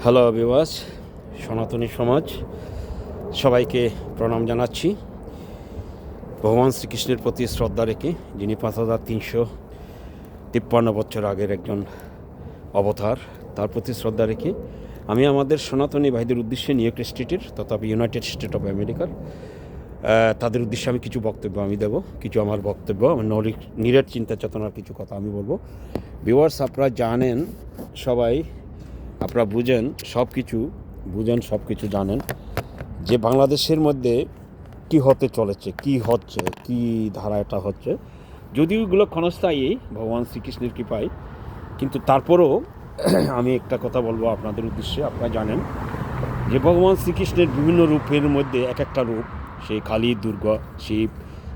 Hello viewers, সনাতনী সমাজ সবাইকে প্রণাম জানাচ্ছি। ভগবান শ্রীকৃষ্ণের প্রতি শ্রদ্ধা রেখে, যিনি 5353 বছর আগের একজন অবতার, তার প্রতি শ্রদ্ধা রেখে আমি আমাদের সনাতনী ভাইদের উদ্দেশ্যে নিউ ইয়র্ক স্টেটের তথা ইউনাইটেড স্টেট অফ আমেরিকার তাদের উদ্দেশ্যে আমি কিছু বক্তব্য আমি দেব, কিছু আমার বক্তব্য, আমার নিরেট চিন্তা চেতনার কিছু কথা আমি বলবো। ভিউয়ার্স, আপনারা জানেন, সবাই আপনারা বুঝেন, সব কিছু জানেন যে বাংলাদেশের মধ্যে কি হতে চলেছে, কি হচ্ছে, কি ধারা এটা হচ্ছে। যদিও এগুলো ক্ষণস্থায়ী ভগবান শ্রীকৃষ্ণের কৃপায়, কিন্তু তারপরেও আমি একটা কথা বলবো আপনাদের উদ্দেশ্যে। আপনারা জানেন যে ভগবান শ্রীকৃষ্ণের বিভিন্ন রূপের মধ্যে এক একটা রূপ, সেই কালী, দুর্গা, শিব,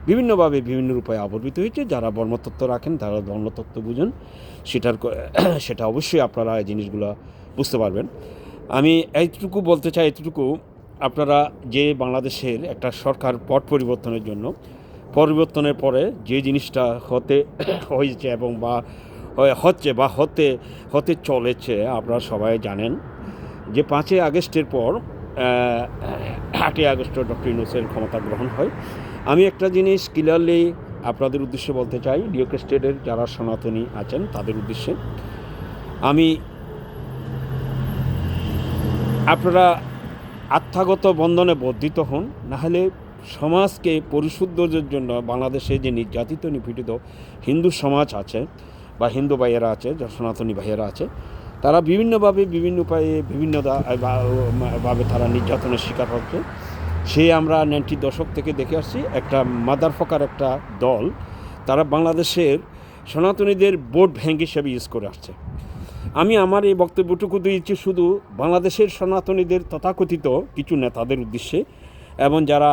বিভিন্নভাবে বিভিন্ন রূপে আবির্ভূত হয়েছে। যারা ধর্মতত্ত্ব রাখেন, তারা ধর্মতত্ত্ব বুঝেন, সেটা অবশ্যই আপনারা এই জিনিসগুলো বুঝতে পারবেন। আমি এইটুকু বলতে চাই, আপনারা যে বাংলাদেশের একটা সরকার পট পরিবর্তনের পরে যে জিনিসটা হয়েছে এবং হতে চলেছে, আপনারা সবাই জানেন যে 5ই আগস্টের পর 8ই আগস্ট ডক্টর ইউনূসের ক্ষমতা গ্রহণ হয়। আমি একটা জিনিস ক্লিয়ারলি আপনাদের উদ্দেশ্যে বলতে চাই, নিউ ইয়র্ক স্টেটের যারা সনাতনী আছেন তাদের উদ্দেশ্যে। আপনারা আত্মাগত বন্ধনে বর্ধিত হন, নাহলে সমাজকে পরিশুদ্ধের জন্য বাংলাদেশে যে নির্যাতিত নিপীড়িত হিন্দু সমাজ আছে বা হিন্দু ভাইয়েরা আছে, যা সনাতনী ভাইয়েরা আছে, তারা বিভিন্নভাবে, বিভিন্ন উপায়ে, বিভিন্নভাবে তারা নির্যাতনের শিকার হচ্ছে। আমরা 90 দশক থেকে দেখে আসছি একটা মাদারফকার একটা দল, তারা বাংলাদেশের সনাতনীদের ভোট ব্যাংক হিসেবে ইউজ করে আসছে। আমি আমার এই বক্তব্যটুকু দিয়েছি শুধু বাংলাদেশের সনাতনীদের তথাকথিত কিছু নেতাদের উদ্দেশ্যে, এবং যারা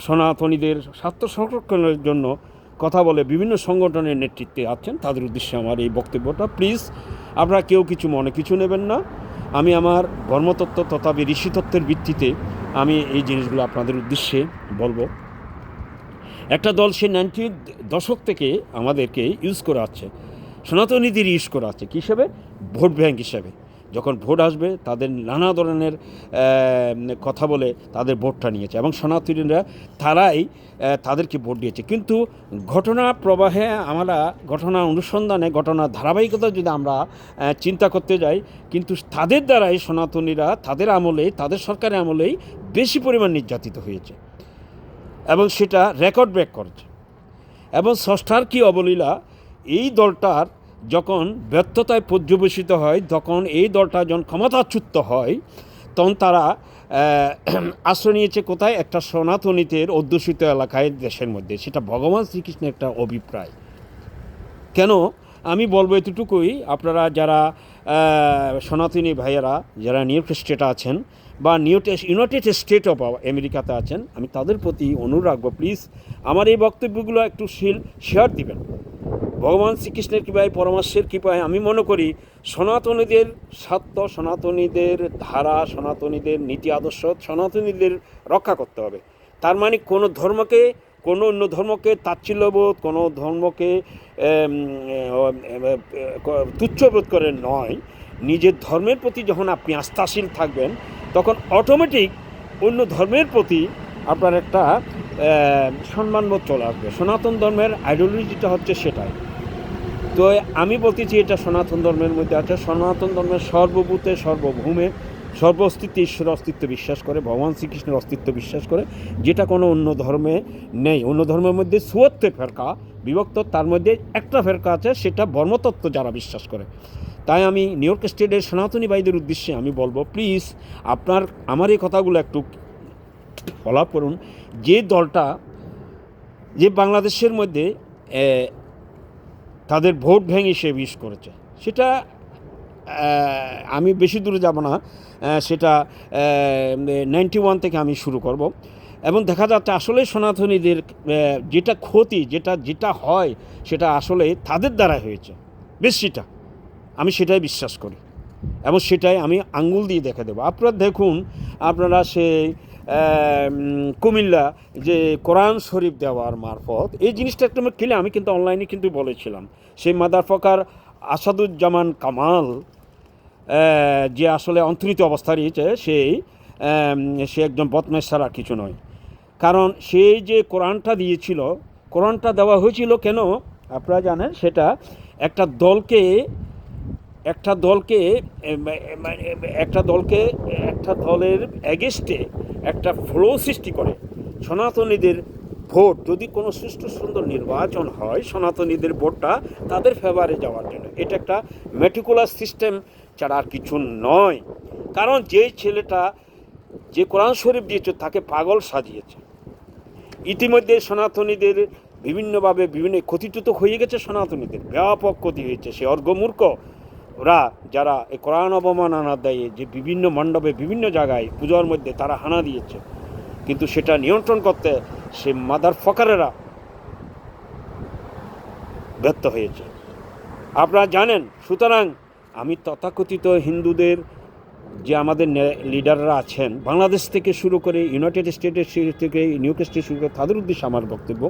সনাতনীদের স্বার্থ সংরক্ষণের জন্য কথা বলে বিভিন্ন সংগঠনের নেতৃত্বে আছেন, তাদের উদ্দেশ্যে আমার এই বক্তব্যটা। প্লিজ আপনারা কেউ কিছু নেবেন না। আমি আমার ধর্মতত্ত্ব তথা ঋষিতত্ত্বের ভিত্তিতে আমি এই জিনিসগুলো আপনাদের উদ্দেশ্যে বলবো। একটা দল সে 90 দশক থেকে আমাদেরকে ইউজ করে আসছে, সনাতনীদের ইউজ করা আছে কী হিসেবে? ভোট ব্যাংক হিসেবে। যখন ভোট আসবে, তাদের নানা ধরনের কথা বলে তাদের ভোটটা নিয়েছে, এবং সনাতনীরা তারাই তাদেরকে ভোট দিয়েছে। কিন্তু ঘটনা প্রবাহে ঘটনা অনুসন্ধানে, ঘটনার ধারাবাহিকতা যদি আমরা চিন্তা করতে যাই, কিন্তু তাদের দ্বারাই সনাতনীরা তাদের আমলেই, তাদের সরকারের আমলেই বেশি পরিমাণ নির্যাতিত হয়েছে, এবং সেটা রেকর্ড ব্রেক করেছে। এবং স্রষ্টার কি অবলীলা, এই দলটার যখন ব্যর্থতায় পর্যবেসিত হয়, তখন এই দলটা যখন ক্ষমতাচ্যুত হয়, তখন তারা আশ্রয় নিয়েছে কোথায়? একটা সনাতনীদের অধ্যুষিত এলাকায়, দেশের মধ্যে। সেটা ভগবান শ্রীকৃষ্ণের একটা অভিপ্রায়। কেন আমি বলবো এতটুকুই, আপনারা যারা সনাতনী ভাইয়েরা যারা নিউ ইয়র্ক স্টেটে আছেন বা ইউনাইটেড স্টেট অফ আমেরিকাতে আছেন, আমি তাদের প্রতি অনুরোধ রাখবো, প্লিজ আমার এই বক্তব্যগুলো একটু শেয়ার দিবেন। ভগবান শ্রীকৃষ্ণের কৃপায়, পরমাশ্বের কৃপায় আমি মনে করি সনাতনীদের স্বার্থ, সনাতনীদের ধারা, সনাতনীদের নীতি আদর্শ, সনাতনীদের রক্ষা করতে হবে। তার মানে কোনো অন্য ধর্মকে তাচ্ছিল্যবোধ, কোনো ধর্মকে তুচ্ছবোধ করে নয়। নিজের ধর্মের প্রতি যখন আপনি আস্থাশীল থাকবেন, তখন অটোমেটিক অন্য ধর্মের প্রতি আপনার একটা সম্মানবোধ চলে আসবে। সনাতন ধর্মের আইডিওলজিটা হচ্ছে সেটাই। তো আমি বলতেছি, এটা সনাতন ধর্মের মধ্যে আছে। সনাতন ধর্মের সর্বভূতে, সর্বভূমে, অস্তিত্বে ঈশ্বরের অস্তিত্ব বিশ্বাস করে, ভগবান শ্রীকৃষ্ণের অস্তিত্ব বিশ্বাস করে, যেটা কোনো অন্য ধর্মে নেই। অন্য ধর্মের মধ্যে 74 ফেরকা বিভক্ত, তার মধ্যে একটা ফেরকা আছে, সেটা ধর্মতত্ত্ব যারা বিশ্বাস করে। তাই আমি নিউ ইয়র্ক স্টেটের সনাতনী ভাইদের উদ্দেশ্যে আমি বলবো, প্লিজ আমার এই কথাগুলো একটু ফলো করুন। যে দলটা যে বাংলাদেশের মধ্যে তাদের ভোট ব্যাংক হিসেবে ইউজ করেছে, সেটা আমি বেশি দূরে যাব না, সেটা 91 থেকে আমি শুরু করব। এবং দেখা যাচ্ছে আসলে সনাতনীদের যেটা ক্ষতি, যেটা হয়, সেটা আসলে তাদের দ্বারা হয়েছে বেশিটা। আমি সেটাই বিশ্বাস করি, এবং সেটাই আমি আঙ্গুল দিয়ে দেখে দেবো। আপনারা দেখুন, আপনারা সেই কুমিল্লা যে কোরআন শরীফ দেওয়ার মারফত এই জিনিসটা একটু খেলে, আমি কিন্তু অনলাইনে কিন্তু বলেছিলাম, সেই মাদারফকার আসাদুজ্জামান কামাল যে আসলে অন্তর্হিত অবস্থা রয়েছে সে একজন বদমাশ ছাড়া আর কিছু নয়। কারণ সেই যে কোরআনটা দিয়েছিল, কোরআনটা দেওয়া হয়েছিল কেন আপনারা জানেন, সেটা একটা দলকে একটা দলকে একটা দলকে একটা দলের এগেস্টে একটা ফ্লো সৃষ্টি করে। সনাতনীদের ভোট যদি কোনো সুষ্ঠু সুন্দর নির্বাচন হয়, সনাতনীদের ভোটটা তাদের ফেভারে যাওয়ার জন্য, এটা একটা মেটিকুলাস সিস্টেম ছাড়া আর কিছু নয়। কারণ যেই ছেলেটা যে কোরআন শরীফ দিয়েছে তাকে পাগল সাজিয়েছে। ইতিমধ্যে সনাতনীদের বিভিন্নভাবে বিভিন্ন ক্ষতিটুত হয়ে গেছে, সনাতনীদের ব্যাপক ক্ষতি হয়েছে। সে অর্ঘমূর্খ ওরা যারা এই কোরআন অবমাননা দেয়, যে বিভিন্ন মণ্ডপে বিভিন্ন জায়গায় পূজার মধ্যে তারা হানা দিয়েছে, কিন্তু সেটা নিয়ন্ত্রণ করতে সে মাদার ফকারেরা ব্যর্থ হয়েছে, আপনারা জানেন। সুতরাং আমি তথাকথিত হিন্দুদের যে আমাদের লিডাররা আছেন, বাংলাদেশ থেকে শুরু করে ইউনাইটেড স্টেটের থেকে নিউক্যাসল শুরু করে, তাদের উদ্দেশ্যে আমার বক্তব্য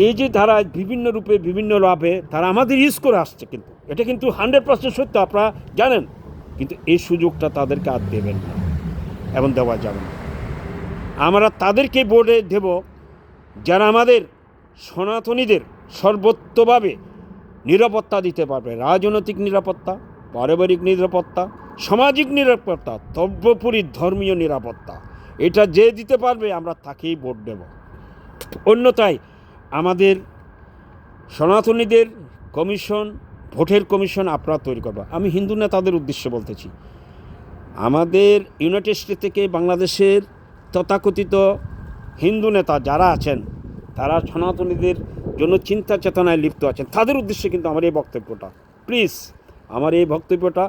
এই যে তারা বিভিন্ন রূপে বিভিন্ন লাভে তারা আমাদের ইউজ করে আসছে, কিন্তু এটা কিন্তু 100% সত্য, আপনারা জানেন। কিন্তু এই সুযোগটা তাদেরকে আর দেবেন না এবং দেওয়া যাবে না। আমরা তাদেরকে বোর্ডে দেব যারা আমাদের সনাতনীদের সর্বত্রভাবে নিরাপত্তা দিতে পারবে, রাজনৈতিক নিরাপত্তা, পারিবারিক নিরাপত্তা, সামাজিক নিরাপত্তা, সর্বোপরি ধর্মীয় নিরাপত্তা। এটা যে দিতে পারবে আমরা তাকেই ভোট দেব। অন্যথায় আমাদের সনাতনীদের কমিশন, ভোটের কমিশন আপনারা তৈরি করবে। আমি হিন্দু নেতাদের উদ্দেশ্যে বলতেছি, আমাদের ইউনাইটেড স্টেট থেকে বাংলাদেশের তথাকথিত হিন্দু নেতা যারা আছেন, তারা সনাতনীদের জন্য চিন্তা চেতনায় লিপ্ত আছেন, তাদের উদ্দেশ্যে কিন্তু আমার এই বক্তব্যটা, প্লিজ আমার এই বক্তব্যটা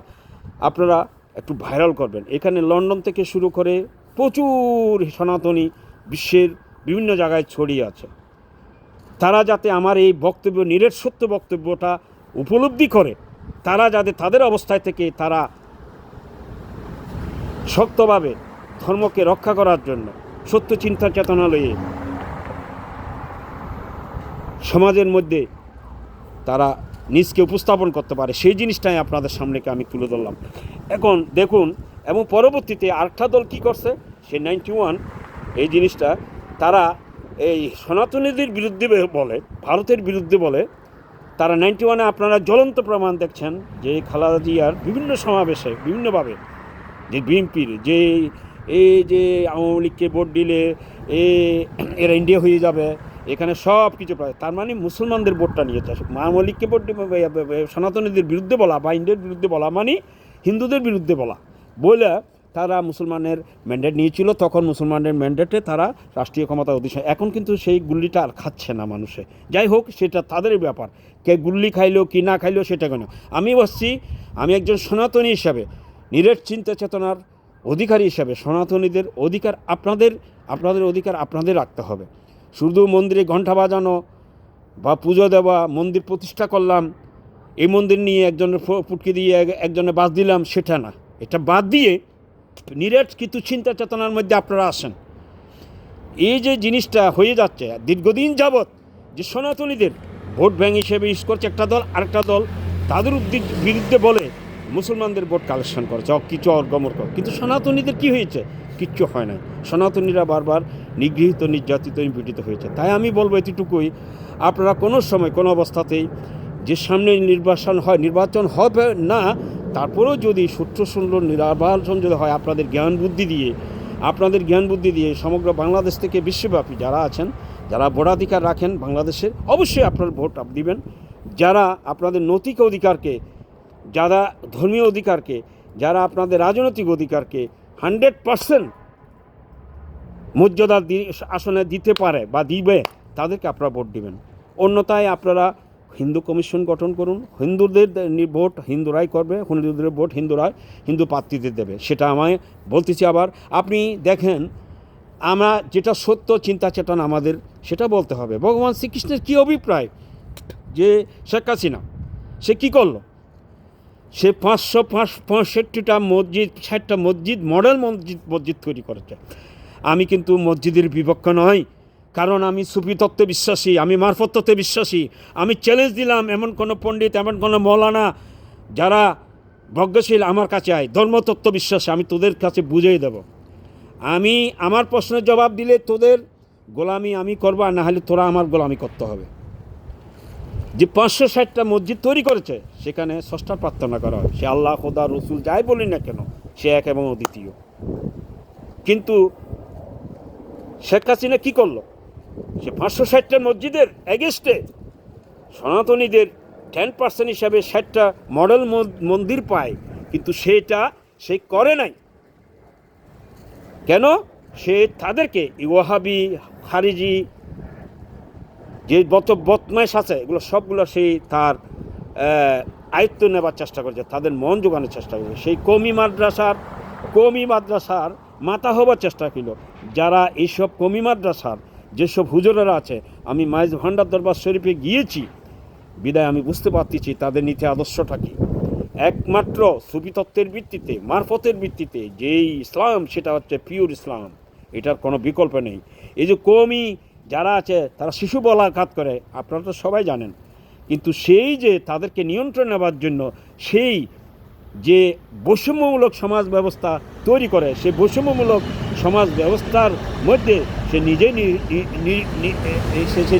আপনারা একটু ভাইরাল করবেন। এখানে লন্ডন থেকে শুরু করে প্রচুর সনাতনী বিশ্বের বিভিন্ন জায়গায় ছড়িয়ে আছে। তারা যাতে আমার এই বক্তব্য, নিরেট সত্য বক্তব্যটা উপলব্ধি করে, তারা যাতে তাদের অবস্থায় থেকে তারা শক্তভাবে ধর্মকে রক্ষা করার জন্য সত্য চিন্তা চেতনা লয়ে সমাজের মধ্যে তারা নিজকে উপস্থাপন করতে পারে, সেই জিনিসটাই আপনাদের সামনেকে আমি তুলে ধরলাম। এখন দেখুন, এবং পরবর্তীতে আরেকটা দল কী করছে, সে 91 এই জিনিসটা তারা এই সনাতনীদের বিরুদ্ধে বলে, ভারতের বিরুদ্ধে বলে। তারা 91-এ আপনারা জ্বলন্ত প্রমাণ দেখছেন যে খালেদা জিয়ার বিভিন্ন সমাবেশে বিভিন্নভাবে যে বিএনপির যে এই যে আওয়ামী লীগকে ভোট দিলে এরা ইন্ডিয়া হয়ে যাবে, এখানে সব কিছু পায়, তার মানে মুসলমানদের ভোটটা নিয়েছে। আওয়ামী লীগকে ভোট সনাতনীদের বিরুদ্ধে বলা বা ইন্ডিয়ার বিরুদ্ধে বলা মানে হিন্দুদের বিরুদ্ধে বলে তারা মুসলমানের ম্যান্ডেট নিয়েছিল। তখন মুসলমানের ম্যান্ডেটে তারা রাষ্ট্রীয় ক্ষমতা অধিকার, এখন কিন্তু সেই গুল্লিটা আর খাচ্ছে না মানুষে। যাই হোক, সেটা তাদের ব্যাপার, কে গুল্লি খাইলো কি না খাইলো সেটা কেন। আমি বলছি, আমি একজন সনাতনী হিসাবে, নিরেট চিন্তা চেতনার অধিকারী হিসাবে, সনাতনীদের অধিকার আপনাদের অধিকার আপনাদের রাখতে হবে। শুধু মন্দিরে ঘণ্টা বাজানো বা পুজো দেওয়া, মন্দির প্রতিষ্ঠা করলাম, এই মন্দির নিয়ে একজনের পুটকি দিয়ে একজনের বাদ দিলাম, সেটা না। এটা বাদ দিয়ে নিরেট কিন্তু চিন্তা চেতনার মধ্যে আপনারা আসেন। এই যে জিনিসটা হয়ে যাচ্ছে দীর্ঘদিন যাবৎ, যে সনাতনীদের ভোট ব্যাংক হিসেবে ইউজ করছে একটা দল, আরেকটা দল তাদের বিরুদ্ধে বলে মুসলমানদের ভোট কালেকশন করছে, কিছু অর্গমর্গ। কিন্তু সনাতনীদের কি হয়েছে? কিচ্ছু হয় না। সনাতনীরা বারবার নিগৃহীত, নির্যাতিত, নিপীড়িত হয়েছে। তাই আমি বলবো এতটুকুই, আপনারা কোনো সময় কোনো অবস্থাতেই, যে সামনে নির্বাচন হবে না, তারপরেও যদি সূত্র সুন্দর নির্বাচন যদি হয়, আপনাদের জ্ঞান বুদ্ধি দিয়ে সমগ্র বাংলাদেশ থেকে বিশ্বব্যাপী যারা আছেন, যারা ভোটাধিকার রাখেন বাংলাদেশের, অবশ্যই আপনার ভোট দিবেন। যারা আপনাদের নৈতিক অধিকারকে, যারা ধর্মীয় অধিকারকে, যারা আপনাদের রাজনৈতিক অধিকারকে 100% মর্যাদা আসনে দিতে পারে বা দিবে, তাদেরকে আপনারা ভোট দিবেন। অন্যথায় আপনারা হিন্দু কমিশন গঠন করুন, হিন্দুদের ভোট হিন্দুরাই করবে, হিন্দুদের ভোট হিন্দু প্রার্থীদের দেবে। সেটা আমায় বলতেছি। আবার আপনি দেখেন, আমরা যেটা সত্য চিন্তা চেতনা আমাদের, সেটা বলতে হবে। ভগবান শ্রীকৃষ্ণের কী অভিপ্রায়, যে শেখ হাসিনা সে কী করলো? সে 565টা মসজিদ, 60টা মসজিদ, মডেল মসজিদ তৈরি করেছে। আমি কিন্তু মসজিদের বিপক্ষ নয়, কারণ আমি সুফি তত্ত্বে বিশ্বাসী, আমি মারফত তত্ত্বে বিশ্বাসী। আমি চ্যালেঞ্জ দিলাম, এমন কোনো পণ্ডিত, এমন কোনো মৌলানা যারা প্রজ্ঞাশীল আমার কাছে আয়, ধর্মতত্ত্ব বিশ্বাসে আমি তোদের কাছে বুঝিয়ে দেব। আমি আমার প্রশ্নের জবাব দিলে তোদের গোলামি আমি করবো, আর না হলে তোরা আমার গোলামি করতে হবে। যে 560টা মসজিদ তৈরি করেছে সেখানে ষষ্ঠার প্রার্থনা করা হয়, সে আল্লাহ, খোদা, রসুল যাই বলি না কেন, সে এক এবং অদ্বিতীয়। কিন্তু শেখ হাসিনা কী করলো? সে 560টা মসজিদের এগেস্টে সনাতনীদের 10% হিসাবে 60টা মডেল মন্দির পায়, কিন্তু সে করে নাই। কেন? সে তাদেরকে ওয়াহাবি, খারিজি যে বদমাইশ আছে এগুলো সবগুলো সেই তার আয়ত্ত নেবার চেষ্টা করছে, তাদের মন জোগানোর চেষ্টা করছে। সেই কওমি মাদ্রাসার মাথা হবার চেষ্টা করল। যারা এইসব কওমি মাদ্রাসার যেসব হুজুরেরা আছে, আমি মাইজ ভান্ডার দরবার শরীফে গিয়েছি বিদায় আমি বুঝতে পারতেছি তাদের নীতি আদর্শটা কি। একমাত্র সুফি তত্ত্বের ভিত্তিতে, মারফতের ভিত্তিতে যেই ইসলাম, সেটা হচ্ছে পিওর ইসলাম, এটার কোনো বিকল্প নেই। এই যে কওমি যারা আছে তারা শিশু বলাঘাত করে, আপনারা তো সবাই জানেন। কিন্তু সেই যে তাদেরকে নিয়ন্ত্রণ নেবার জন্য সেই যে বৈষম্যমূলক সমাজ ব্যবস্থা তৈরি করে, সেই বৈষম্যমূলক সমাজ ব্যবস্থার মধ্যে সে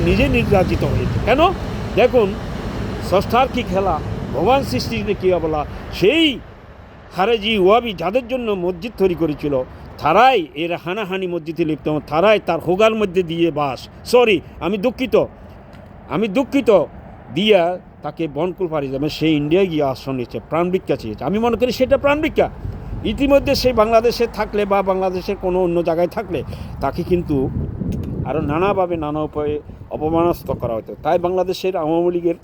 নিজে নির্যাতিত হয়েছে। কেন? দেখুন, ষষ্ঠার কি খেলা, ভগবান সৃষ্টিতে কী বলা, সেই খারেজি ওয়াবি যাদের জন্য মসজিদ তৈরি করেছিল, তারাই এর হানাহানি মসজিদে লিপ্ত, তারাই তার হোগার মধ্যে দিয়ে আমি দুঃখিত দিয়া তাকে বনকুল পাড়ি যাবে, সে ইন্ডিয়ায় গিয়ে আশ্রয় নিচ্ছে, প্রাণভিক্ষা চেয়েছে। আমি মনে করি সেটা প্রাণভিক্ষা। ইতিমধ্যে সে বাংলাদেশে থাকলে বা বাংলাদেশের কোনো অন্য জায়গায় থাকলে তাকে কিন্তু আরও নানাভাবে নানা উপায়ে অপমানস্ত করা হতো। তাই বাংলাদেশের আওয়ামী লীগের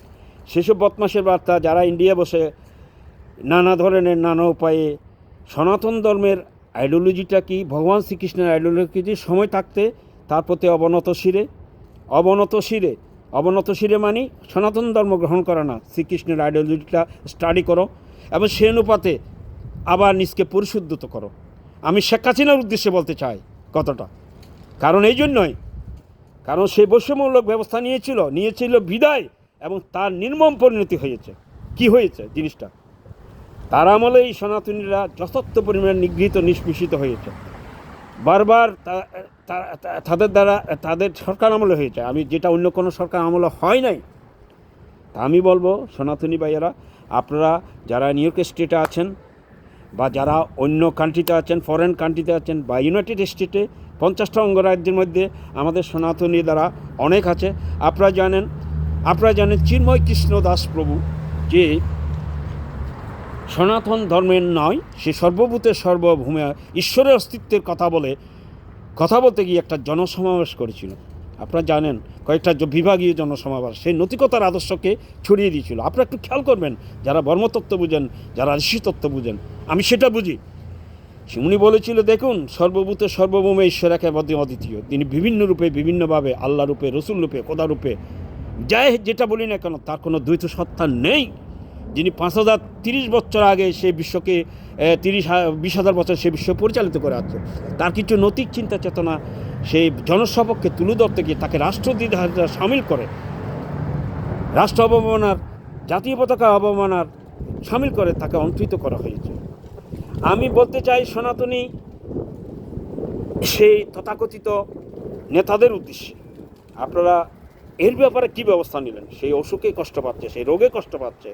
সেসব বদমাশের বার্তা যারা ইন্ডিয়া বসে নানা ধরনের নানা উপায়ে সনাতন ধর্মের আইডিওলজিটা কি, ভগবান শ্রীকৃষ্ণের আইডিওলজি সময় থাকতে তার প্রতি অবনত শিরে মানি সনাতন ধর্ম গ্রহণ করে না, শ্রীকৃষ্ণের আইডিওলজিটা স্টাডি করো এবং সে অনুপাতে আবার নিজকে পরিশুদ্ধত করো। আমি শেখ হাসিনার উদ্দেশ্যে বলতে চাই কথাটা, কারণ এই জন্যই, কারণ সে বৈষম্যমূলক ব্যবস্থা নিয়েছিল বিদায়, এবং তার নির্মম পরিণতি হয়েছে। কি হয়েছে জিনিসটা? তার আমলে এই সনাতনীরা যথার্থ পরিমাণে নিগৃহীত, নিষ্পেষিত হয়েছে। বারবার তাদের দ্বারা, তাদের সরকার আমলে হয়েছে, যেটা অন্য কোনো সরকার আমলে হয় নাই। তা আমি বলবো সনাতনী ভাইয়েরা, আপনারা যারা নিউ ইয়র্ক স্টেটে আছেন বা যারা অন্য কান্ট্রিতে আছেন, ফরেন কান্ট্রিতে আছেন বা ইউনাইটেড স্টেটে 50টা অঙ্গরাজ্যের মধ্যে আমাদের সনাতনী দ্বারা অনেক আছে। আপনারা জানেন চিন্ময় কৃষ্ণ দাস প্রভু যে সনাতন ধর্মের নয়, সে সর্বভূতের সর্বভূমে ঈশ্বরের অস্তিত্বের কথা বলতে গিয়ে একটা জনসমাবেশ করেছিল। আপনারা জানেন, কয়েকটা বিভাগীয় জনসমাবেশ সেই নৈতিকতার আদর্শকে ছড়িয়ে দিয়েছিল। আপনারা একটু খেয়াল করবেন, যারা বর্মতত্ত্ব বুঝেন, যারা ঋষিতত্ত্ব বুঝেন, আমি সেটা বুঝি। উনি বলেছিল, দেখুন, সর্বভূতের সর্বভৌমে ঈশ্বর একেবারে অদ্বিতীয়। তিনি বিভিন্ন রূপে, বিভিন্নভাবে, আল্লাহ রূপে, রসুল রূপে, খোদা রূপে, যেটা বলি না কেন, তার কোনো দ্বৈত সত্তা নেই। যিনি 5030 বছর আগে সেই বিশ্বকে 20,000 বছর সে বিশ্ব পরিচালিত করে আছে, তার কিছু নৈতিক চিন্তা চেতনা সেই জনসপক্ষে তুলে ধরতে গিয়ে তাকে রাষ্ট্রদ্রোহিতা সামিল করে, রাষ্ট্র অবমাননার, জাতীয় পতাকা অবমাননার সামিল করে তাকে অন্তরিত করা হয়েছে। আমি বলতে চাই সনাতনী সেই তথাকথিত নেতাদের উদ্দেশ্যে, আপনারা এর ব্যাপারে কী ব্যবস্থা নিলেন? সেই অসুখে কষ্ট পাচ্ছে, সেই রোগে কষ্ট পাচ্ছে,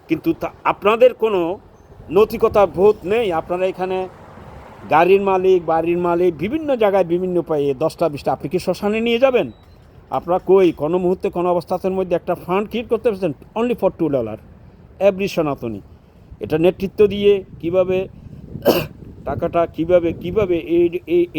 কিন্তু আপনাদের কোনো নৈতিকতা বোধ নেই। আপনারা এখানে গাড়ির মালিক, বাড়ির মালিক, বিভিন্ন জায়গায় বিভিন্ন উপায়ে 10টা 20টা, আপনি কি শ্মশানে নিয়ে যাবেন? আপনারা কোনো মুহূর্তে কোনো অবস্থাতের মধ্যে একটা ফান্ড ক্রিয়েট করতে পারছেন অনলি ফর $2 এভরি সনাতনী। এটা নেতৃত্ব দিয়ে কিভাবে টাকাটা কিভাবে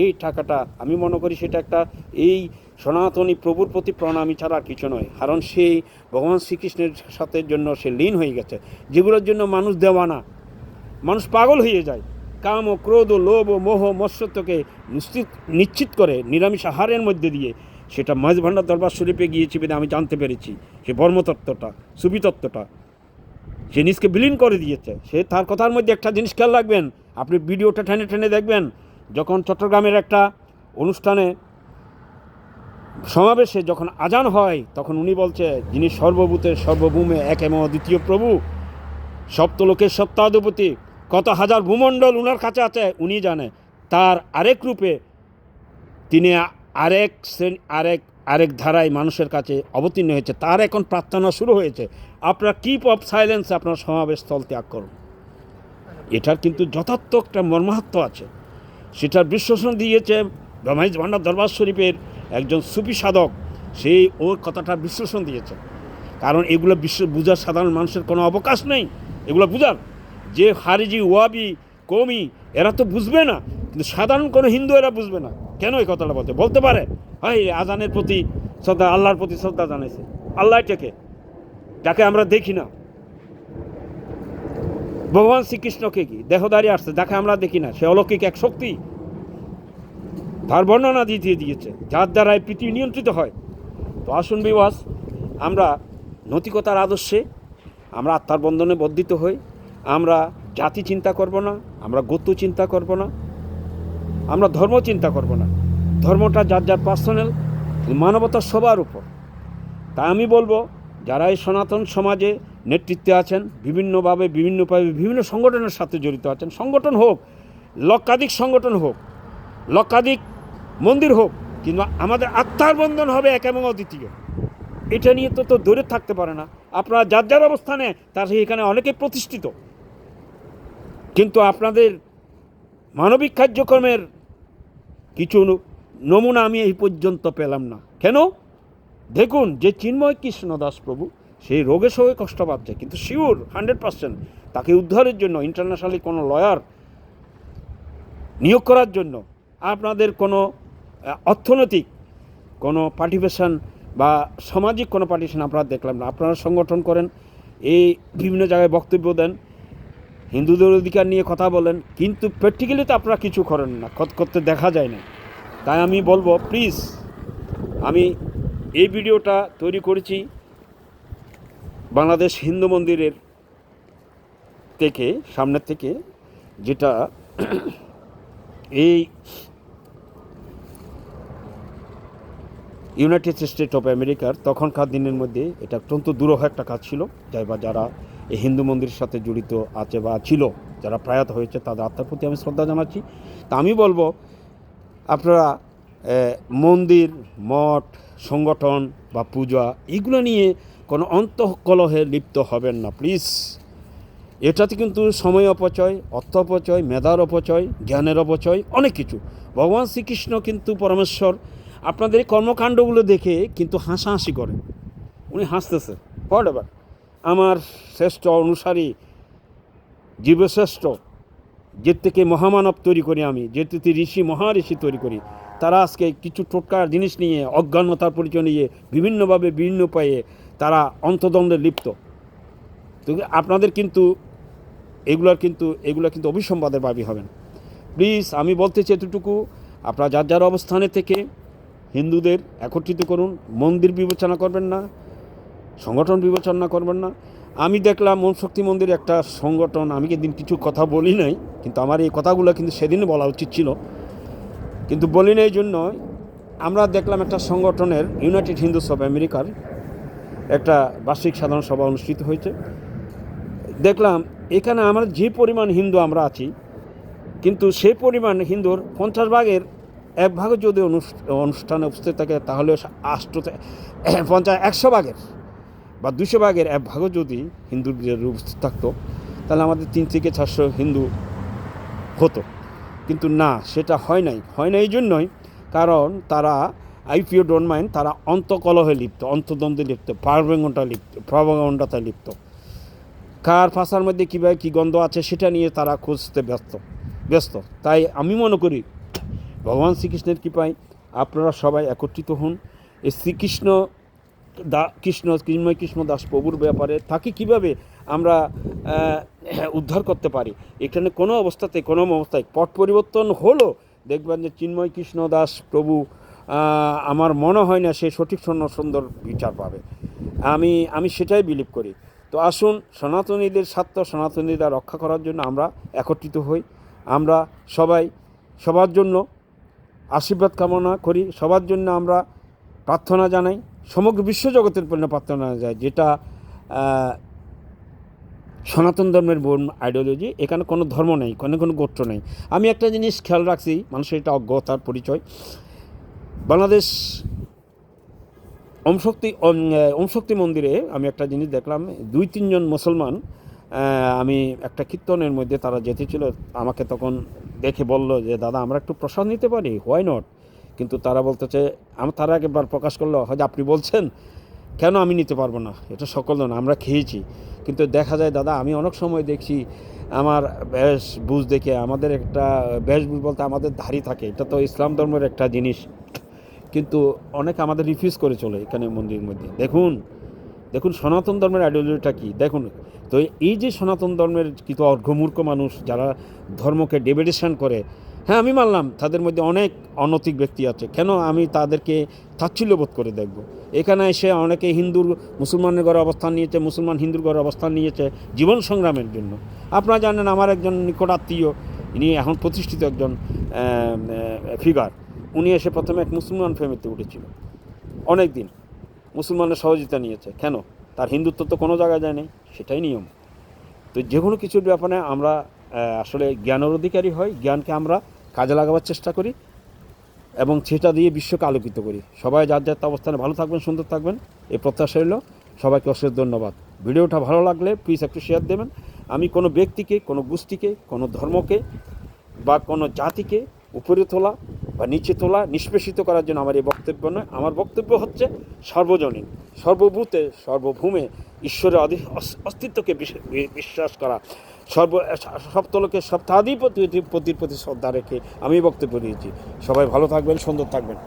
এই টাকাটা, আমি মনে করি সেটা একটা এই সনাতনী প্রভুর প্রতি প্রণামী ছাড়া কিছু নয়। কারণ সেই ভগবান শ্রীকৃষ্ণের সাথে জন্য সে লীন হয়ে গেছে, যেগুলোর জন্য মানুষ দেওয়ানা, মানুষ পাগল হয়ে যায়। কাম ও ক্রোধ ও লোভ ও মোহ মৎসত্বকে নিশ্চিত করে নিরামিষ আহারের মধ্যে দিয়ে, সেটা মাইজ ভান্ডার দরবার শরীফে গিয়েছি বলে আমি জানতে পেরেছি। সে বর্মতত্ত্বটা, সুফিতত্ত্বটা সে নিজকে বিলীন করে দিয়েছে। সে তার কথার মধ্যে একটা জিনিস খেয়াল রাখবেন, আপনি ভিডিওটা টেনে দেখবেন, যখন চট্টগ্রামের একটা অনুষ্ঠানে সমাবেশে যখন আজান হয়, তখন উনি বলছে, যিনি সর্বভূতের সর্বভূমে এক এবং দ্বিতীয় প্রভু, সপ্তলোকের সত্তাধিপতি, কত হাজার ভূমণ্ডল উনার কাছে আছে উনি জানে। তার আরেক রূপে তিনি আরেক ধারায় মানুষের কাছে অবতীর্ণ হয়েছে। তার এখন প্রার্থনা শুরু হয়েছে, আপনারা কিপ অফ সাইলেন্স, আপনার সমাবেশ স্থল ত্যাগ করুন। এটার কিন্তু যথার্থ একটা মর্মাহত্ব আছে। সেটার বিশ্লেষণ দিয়েছে রমেশ ভান্ডার দরবার শরীফের একজন সুফি সাধক, সেই ওর কথাটার বিশ্লেষণ দিয়েছে। কারণ এগুলো বুঝার সাধারণ মানুষের কোনো অবকাশ নেই, এগুলো বুঝার। যে খারিজি, ওয়াবি, কৌমি এরা তো বুঝবে না, কিন্তু সাধারণ কোনো হিন্দু এরা বুঝবে না। কেন এই কথাটা বলতে পারে? হয় আজানের প্রতি শ্রদ্ধা, আল্লাহর প্রতি শ্রদ্ধা জানাইছে। আল্লাহ যাকে আমরা দেখি না, ভগবান শ্রীকৃষ্ণকে কি দেহদারি আসছে, যাকে আমরা দেখি না, সে অলৌকিক এক শক্তি, তার বর্ণনা দিয়েছে, যার দ্বারাই পৃথিবী নিয়ন্ত্রিত হয়। তো আসুন বিবাস, আমরা নৈতিকতার আদর্শে আমরা আত্মার বন্ধনে বর্ধিত হই। আমরা জাতি চিন্তা করব না, আমরা গোত্র চিন্তা করব না, আমরা ধর্ম চিন্তা করব না। ধর্মটা যার পার্সোনাল, মানবতা সবার উপর। তাই আমি বলবো, যারা এই সনাতন সমাজে নেতৃত্বে আছেন, বিভিন্নভাবে বিভিন্ন সংগঠনের সাথে জড়িত আছেন, সংগঠন হোক, লক্ষাধিক সংগঠন হোক, লক্ষাধিক মন্দির হোক, কিন্তু আমাদের আত্মার বন্ধন হবে এক এবং অদ্বিতীয়। এটা নিয়ে তো দূরে থাকতে পারে না। আপনারা যার অবস্থানে তার এখানে অনেকে প্রতিষ্ঠিত, কিন্তু আপনাদের মানবিক কার্যক্রমের কিছু নমুনা আমি এই পর্যন্ত পেলাম না। কেন? দেখুন, যে চিন্ময় কৃষ্ণ দাস প্রভু, সেই রোগে শোকে কষ্ট পাচ্ছে, কিন্তু শিওর 100% তাকে উদ্ধারের জন্য ইন্টারন্যাশনালি কোনো লয়ার নিয়োগ করার জন্য আপনাদের কোনো অর্থনৈতিক কোনো পার্টিসিপেশন বা সামাজিক কোনো পার্টিশন আপনারা দেখলাম না। আপনারা সংগঠন করেন, এই বিভিন্ন জায়গায় বক্তব্য দেন, হিন্দুদের অধিকার নিয়ে কথা বলেন, কিন্তু প্র্যাকটিক্যালি তো আপনারা কিছু করেন না, করতে দেখা যায় না। তাই আমি বলবো, প্লিজ, আমি এই ভিডিওটা তৈরি করেছি বাংলাদেশ হিন্দু মন্দিরের সামনের থেকে, যেটা এই ইউনাইটেড স্টেট অফ আমেরিকার তখনকার দিনের মধ্যে এটা অত্যন্ত দুরূহ একটা কাজ ছিল। যারা এই হিন্দু মন্দিরের সাথে জড়িত আছে বা ছিল, যারা প্রয়াত হয়েছে, তাদের আত্মার প্রতি আমি শ্রদ্ধা জানাচ্ছি। তা আমি বলবো, আপনারা মন্দির, মঠ, সংগঠন বা পূজা এগুলো নিয়ে কোনো অন্তঃকলহে লিপ্ত হবেন না, প্লিজ। এটাতে কিন্তু সময় অপচয়, অর্থ অপচয়, মেধার অপচয়, জ্ঞানের অপচয়, অনেক কিছু। ভগবান শ্রীকৃষ্ণ কিন্তু পরমেশ্বর আপনাদের এই কর্মকাণ্ডগুলো দেখে কিন্তু হাসাহাসি করে, উনি হাসতেছে। হোয়াটএভার, আমার শ্রেষ্ঠ অনুসারী, জীবশ্রেষ্ঠ, যে থেকে মহামানব তৈরি করি আমি, যে থেকে মহাঋষি তৈরি করি, তারা আজকে কিছু টোটকার জিনিস নিয়ে, অজ্ঞানতার পরিচয় নিয়ে বিভিন্নভাবে বিভিন্ন উপায়ে তারা অন্তদ্বন্দ্বে লিপ্ত। তো আপনাদের কিন্তু এগুলো কিন্তু অভিসম্বাদের দাবি হবেন। প্লিজ, আমি বলতে চাই এতটুকু, আপনারা যার অবস্থানে থেকে হিন্দুদের একত্রিত করুন। মন্দির বিবেচনা করবেন না, সংগঠন বিবেচনা করবেন না। আমি দেখলাম ওম শক্তি মন্দির একটা সংগঠন, আমি এদিন কিছু কথা বলি নাই, কিন্তু আমার এই কথাগুলো কিন্তু সেদিন বলা উচিত ছিল, কিন্তু বলি না। এই জন্য আমরা দেখলাম একটা সংগঠনের, ইউনাইটেড হিন্দুস অফ আমেরিকার একটা বার্ষিক সাধারণ সভা অনুষ্ঠিত হয়েছে। দেখলাম এখানে আমরা যে পরিমাণ হিন্দু আমরা আছি, কিন্তু সেই পরিমাণ হিন্দুর 50 ভাগের 1 ভাগও যদি অনুষ্ঠানে উপস্থিত থাকে, তাহলে 100 ভাগের বা 200 ভাগের 1 ভাগও যদি হিন্দুদের উপস্থিত থাকতো, তাহলে আমাদের 3 থেকে 400 হিন্দু হতো। কিন্তু না, সেটা হয় নাই এই জন্যই, কারণ তারা আইপিও ডোন্ট মাইন্ড, তারা অন্তকলহে লিপ্ত, অন্তদ্বন্দ্বে লিপ্ত, প্রভাগণ্ডাতে লিপ্ত। কার ভাষার মধ্যে কীভাবে কী গন্ধ আছে সেটা নিয়ে তারা খুঁজতে ব্যস্ত। তাই আমি মনে করি, ভগবান শ্রীকৃষ্ণের কৃপায় আপনারা সবাই একত্রিত হন। এই চিন্ময় কৃষ্ণ দাস প্রভুর ব্যাপারে তাকে কীভাবে আমরা উদ্ধার করতে পারি, এখানে কোনো অবস্থায় পট পরিবর্তন হলো, দেখবেন যে চিন্ময় কৃষ্ণ দাস প্রভু, আমার মনে হয় না সে সঠিক সুন্দর বিচার পাবে। আমি সেটাই বিলিভ করি। তো আসুন, সনাতনীদের স্বার্থ, সনাতনীরা রক্ষা করার জন্য আমরা একত্রিত হই। আমরা সবাই সবার জন্য আশীর্বাদ কামনা করি, সবার জন্য আমরা প্রার্থনা জানাই, সমগ্র বিশ্বজগতের জন্য প্রার্থনা যায়, যেটা সনাতন ধর্মের বোন আইডিওলজি, এখানে কোনো ধর্ম নেই, কোনো গোত্র নেই। আমি একটা জিনিস খেয়াল রাখছি, মানুষের এটা অজ্ঞতার পরিচয়। বাংলাদেশ ওমশক্তি মন্দিরে আমি একটা জিনিস দেখলাম, 2-3 জন মুসলমান, আমি একটা কীর্তনের মধ্যে তারা যেতেছিল, আমাকে তখন দেখে বলল যে দাদা আমরা একটু প্রসাদ নিতে পারি, হোয়াই নট। কিন্তু তারা বলতেছে, তারা একবার প্রকাশ করলো, হয়তো আপনি বলছেন কেন আমি নিতে পারবো না, এটা সকল না, আমরা খেয়েছি। কিন্তু দেখা যায় দাদা, আমি অনেক সময় দেখছি আমার বেশভূষ দেখে, আমাদের একটা বেশভূষ বলতে আমাদের ধারী থাকে, এটা তো ইসলাম ধর্মের একটা জিনিস, কিন্তু অনেকে আমাদের রিফিউজ করে চলে এখানে মন্দিরের মধ্যে। দেখুন দেখুন সনাতন ধর্মের আইডিওলজিটা কী দেখুন। তো এই যে সনাতন ধর্মের কিছু অর্ঘমূর্খ মানুষ যারা ধর্মকে ডেভিডেশন করে, হ্যাঁ আমি মানলাম তাদের মধ্যে অনেক অনৈতিক ব্যক্তি আছে, কেন আমি তাদেরকে তাচ্ছিল্যবোধ করে দেখব? এখানে এসে অনেকে মুসলমানের ঘরে অবস্থান নিয়েছে, মুসলমান হিন্দুর ঘরে অবস্থান নিয়েছে জীবন সংগ্রামের জন্য। আপনারা জানেন আমার একজন নিকটাত্মীয়, ইনি এখন প্রতিষ্ঠিত একজন ফিগার, উনি এসে প্রথমে এক মুসলমান ফ্যামিলিতে উঠেছিল, অনেক দিন মুসলমানের সহযোগিতা নিয়েছে, কেন? তার হিন্দুত্ব তো কোনো জায়গায় যায় নাই, সেটাই নিয়ম। তো যে কোনো কিছুর ব্যাপারে আমরা আসলে জ্ঞানের অধিকারী হয়, জ্ঞানকে আমরা কাজে লাগাবার চেষ্টা করি এবং সেটা দিয়ে বিশ্বকে আলোকিত করি। সবাই যার যার অবস্থানে ভালো থাকবেন, সুন্দর থাকবেন, এই প্রত্যাশা রইল। সবাইকে অশেষ ধন্যবাদ। ভিডিওটা ভালো লাগলে প্লিজ একটু শেয়ার দেবেন। আমি কোনো ব্যক্তিকে, কোনো গোষ্ঠীকে, কোনো ধর্মকে বা কোনো জাতিকে উপরে তোলা বা নিচে তোলা, নিষ্পেষিত করার জন্য আমার এই বক্তব্য নয়। আমার বক্তব্য হচ্ছে সর্বজনীন, সর্বভূতে সর্বভূমে ঈশ্বরের অস্তিত্বকে বিশ্বাস করা, সপ্তলোকে সপ্তাধিপতির প্রতি শ্রদ্ধা রেখে আমি বক্তব্য দিয়েছি। সবাই ভালো থাকবেন, সুন্দর থাকবেন।